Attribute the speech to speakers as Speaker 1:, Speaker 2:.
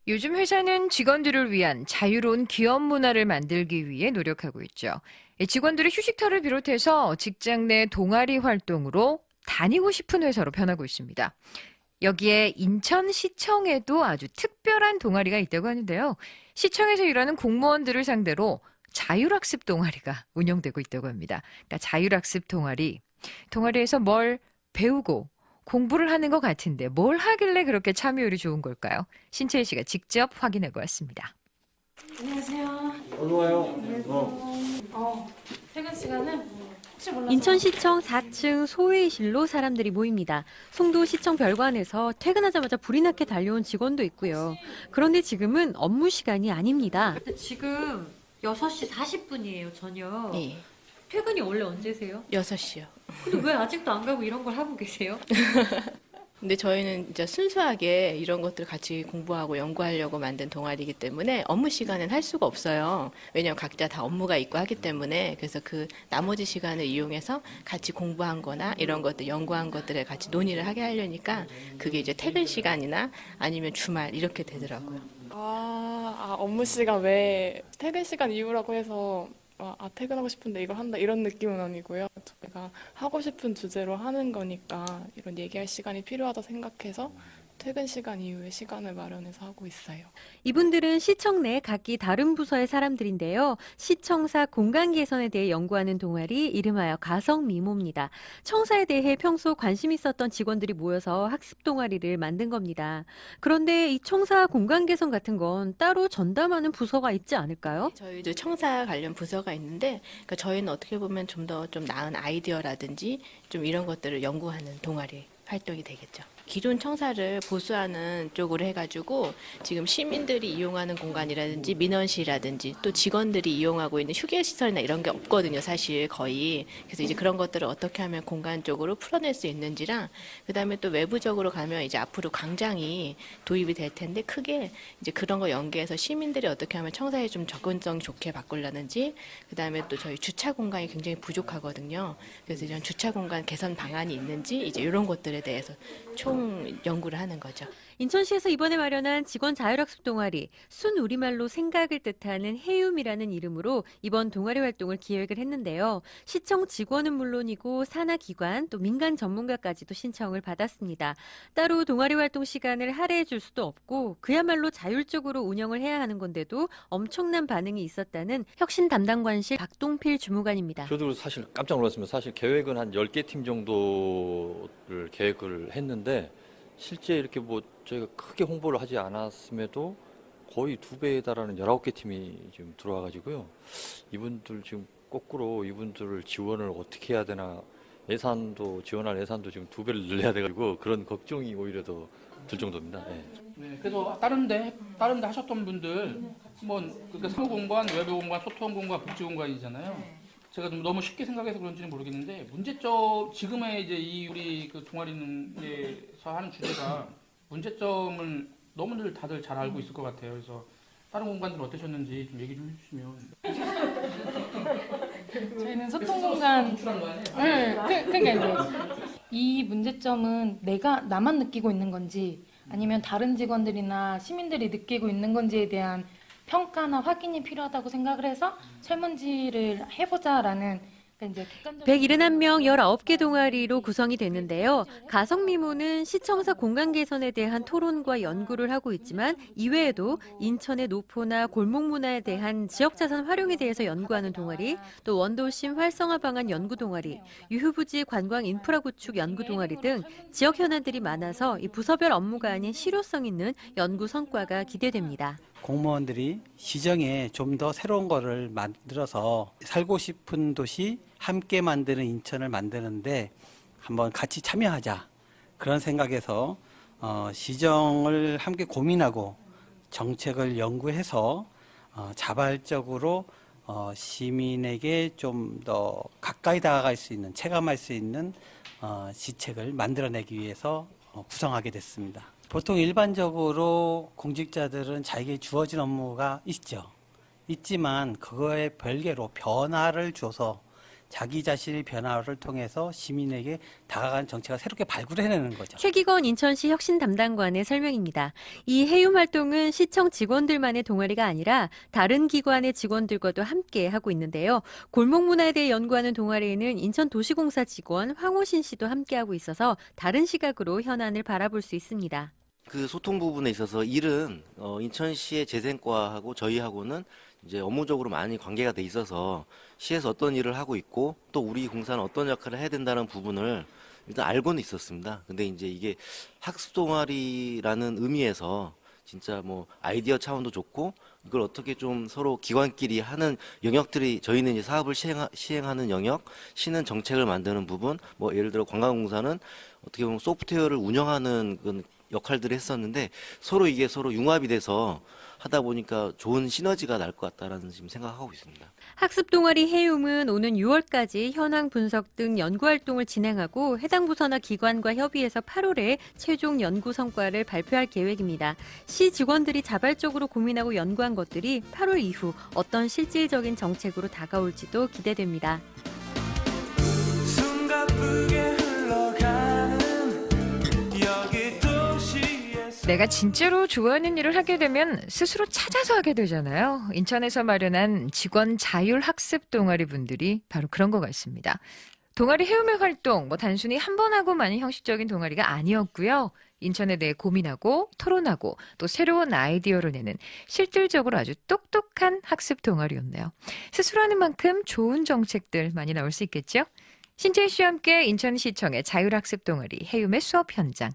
Speaker 1: 요즘 회사는 직원들을 위한 자유로운 기업 문화를 만들기 위해 노력하고 있죠. 직원들의 휴식터를 비롯해서 직장 내 동아리 활동으로 다니고 싶은 회사로 변하고 있습니다. 여기에 인천시청에도 아주 특별한 동아리가 있다고 하는데요. 시청에서 일하는 공무원들을 상대로 자율학습 동아리가 운영되고 있다고 합니다. 그러니까 자율학습 동아리에서 뭘 배우고 공부를 하는 것 같은데 뭘 하길래 그렇게 참여율이 좋은 걸까요? 신채희 씨가 직접 확인하고 왔습니다.
Speaker 2: 안녕하세요.
Speaker 3: 어서 와요.
Speaker 2: 퇴근 시간은 혹시 몰라서
Speaker 4: 인천시청 4층 소회의실로 사람들이 모입니다. 송도시청 별관에서 퇴근하자마자 불이 나게 달려온 직원도 있고요. 그런데 지금은 업무 시간이 아닙니다. 지금 6시 40분이에요, 저녁.
Speaker 5: 네,
Speaker 4: 퇴근이 원래 언제세요?
Speaker 5: 6시요.
Speaker 4: 근데 왜 아직도 안 가고 이런 걸 하고 계세요?
Speaker 5: 근데 저희는 이제 순수하게 이런 것들 같이 공부하고 연구하려고 만든 동아리이기 때문에 업무 시간은 할 수가 없어요. 왜냐하면 각자 다 업무가 있고 하기 때문에 그래서 그 나머지 시간을 이용해서 같이 공부한 거나 이런 것들, 연구한 것들을 같이 논의를 하게 하려니까 그게 이제 퇴근 시간이나 아니면 주말 이렇게 되더라고요.
Speaker 6: 업무 시간 외에 퇴근 시간 이후라고 해서 퇴근하고 싶은데 이걸 한다 이런 느낌은 아니고요. 저희가 하고 싶은 주제로 하는 거니까 이런 얘기할 시간이 필요하다 생각해서 퇴근 시간 이후에 시간을 마련해서 하고 있어요.
Speaker 4: 이분들은 시청 내 각기 다른 부서의 사람들인데요. 시청사 공간 개선에 대해 연구하는 동아리 이름하여 가성미모입니다. 청사에 대해 평소 관심 있었던 직원들이 모여서 학습 동아리를 만든 겁니다. 그런데 이 청사 공간 개선 같은 건 따로 전담하는 부서가 있지 않을까요?
Speaker 5: 저희도 청사 관련 부서가 있는데 그러니까 저희는 어떻게 보면 좀 더 좀 나은 아이디어라든지 좀 이런 것들을 연구하는 동아리 활동이 되겠죠. 기존 청사를 보수하는 쪽으로 해가지고 지금 시민들이 이용하는 공간이라든지 민원실이라든지 또 직원들이 이용하고 있는 휴게시설이나 이런 게 없거든요, 사실 거의. 그래서 이제 그런 것들을 어떻게 하면 공간적으로 풀어낼 수 있는지랑 그다음에 또 외부적으로 가면 이제 앞으로 광장이 도입이 될 텐데 크게 이제 그런 거 연계해서 시민들이 어떻게 하면 청사에 좀 접근성 좋게 바꾸려는지 그다음에 또 저희 주차 공간이 굉장히 부족하거든요. 그래서 이런 주차 공간 개선 방안이 있는지 이제 이런 것들에 대해서 총 연구를 하는 거죠.
Speaker 4: 인천시에서 이번에 마련한 직원 자율학습 동아리, 순 우리말로 생각을 뜻하는 해움이라는 이름으로 이번 동아리 활동을 기획을 했는데요. 시청 직원은 물론이고 산하기관 또 민간 전문가까지도 신청을 받았습니다. 따로 동아리 활동 시간을 할애해 줄 수도 없고 그야말로 자율적으로 운영을 해야 하는 건데도 엄청난 반응이 있었다는 혁신 담당관실 박동필 주무관입니다.
Speaker 3: 저도 사실 깜짝 놀랐습니다. 사실 계획은 한 10개 팀 정도를 계획을 했는데 실제 이렇게 뭐 저희가 크게 홍보를 하지 않았음에도 거의 2배에 달하는 19개 팀이 지금 들어와가지고요. 이분들 지금 거꾸로 이분들을 지원을 어떻게 해야 되나 지원할 예산도 지금 2배를 늘려야 돼가지고 그런 걱정이 오히려 더 들 정도입니다. 네.
Speaker 7: 네, 그래서 다른데 하셨던 분들 뭐 그러니까 사무공간, 외부공간, 소통공간, 복지공간이잖아요. 제가 너무 쉽게 생각해서 그런지는 모르겠는데 문제점 지금의 이제 이 우리 그 동아리에서 하는 주제가 문제점을 너무들 다들 잘 알고 있을 것 같아요. 그래서 다른 공간들 어떠셨는지 좀 얘기 좀 해주시면.
Speaker 2: 저희는 소통공간 네, 그러니까 이제 이 문제점은 나만 느끼고 있는 건지 아니면 다른 직원들이나 시민들이 느끼고 있는 건지에 대한 평가나 확인이 필요하다고 생각을 해서 설문지를 해보자라는 이제
Speaker 4: 171명 19개 동아리로 구성이 됐는데요. 가성미모는 시청사 공간 개선에 대한 토론과 연구를 하고 있지만 이외에도 인천의 노포나 골목 문화에 대한 지역자산 활용에 대해서 연구하는 동아리, 또 원도심 활성화 방안 연구 동아리, 유휴부지 관광 인프라 구축 연구 동아리 등 지역 현안들이 많아서 이 부서별 업무가 아닌 실효성 있는 연구 성과가 기대됩니다.
Speaker 8: 공무원들이 시정에 좀 더 새로운 거를 만들어서 살고 싶은 도시 함께 만드는 인천을 만드는데 한번 같이 참여하자 그런 생각에서 시정을 함께 고민하고 정책을 연구해서 자발적으로 시민에게 좀 더 가까이 다가갈 수 있는 체감할 수 있는 시책을 만들어내기 위해서 구성하게 됐습니다. 보통 일반적으로 공직자들은 자기에게 주어진 업무가 있죠. 있지만 그거에 별개로 변화를 줘서 자기 자신의 변화를 통해서 시민에게 다가가는 정책을 새롭게 발굴해내는 거죠.
Speaker 4: 최기건 인천시 혁신 담당관의 설명입니다. 이 해움 활동은 시청 직원들만의 동아리가 아니라 다른 기관의 직원들과도 함께 하고 있는데요. 골목 문화에 대해 연구하는 동아리에는 인천도시공사 직원 황호신 씨도 함께하고 있어서 다른 시각으로 현안을 바라볼 수 있습니다.
Speaker 9: 그 소통 부분에 있어서 일은 인천시의 재생과하고 저희하고는 이제 업무적으로 많이 관계가 돼 있어서 시에서 어떤 일을 하고 있고 또 우리 공사는 어떤 역할을 해야 된다는 부분을 일단 알고는 있었습니다. 근데 이제 이게 학습 동아리라는 의미에서 진짜 뭐 아이디어 차원도 좋고 이걸 어떻게 좀 서로 기관끼리 하는 영역들이 저희는 이제 사업을 시행하는 영역, 시는 정책을 만드는 부분, 뭐 예를 들어 관광공사는 어떻게 보면 소프트웨어를 운영하는 그런 역할들을 했었는데 이게 서로 융합이 돼서 하다 보니까 좋은 시너지가 날 것 같다라는 지금 생각하고 있습니다.
Speaker 4: 학습 동아리 해움은 오는 6월까지 현황 분석 등 연구 활동을 진행하고 해당 부서나 기관과 협의해서 8월에 최종 연구 성과를 발표할 계획입니다. 시 직원들이 자발적으로 고민하고 연구한 것들이 8월 이후 어떤 실질적인 정책으로 다가올지도 기대됩니다.
Speaker 1: 내가 진짜로 좋아하는 일을 하게 되면 스스로 찾아서 하게 되잖아요. 인천에서 마련한 직원 자율학습 동아리 분들이 바로 그런 것 같습니다. 동아리 해움의 활동, 단순히 한 번 하고 마는 형식적인 동아리가 아니었고요. 인천에 대해 고민하고 토론하고 또 새로운 아이디어를 내는 실질적으로 아주 똑똑한 학습 동아리였네요. 스스로 하는 만큼 좋은 정책들 많이 나올 수 있겠죠? 신재희 씨와 함께 인천시청의 자율학습 동아리 해움의 수업 현장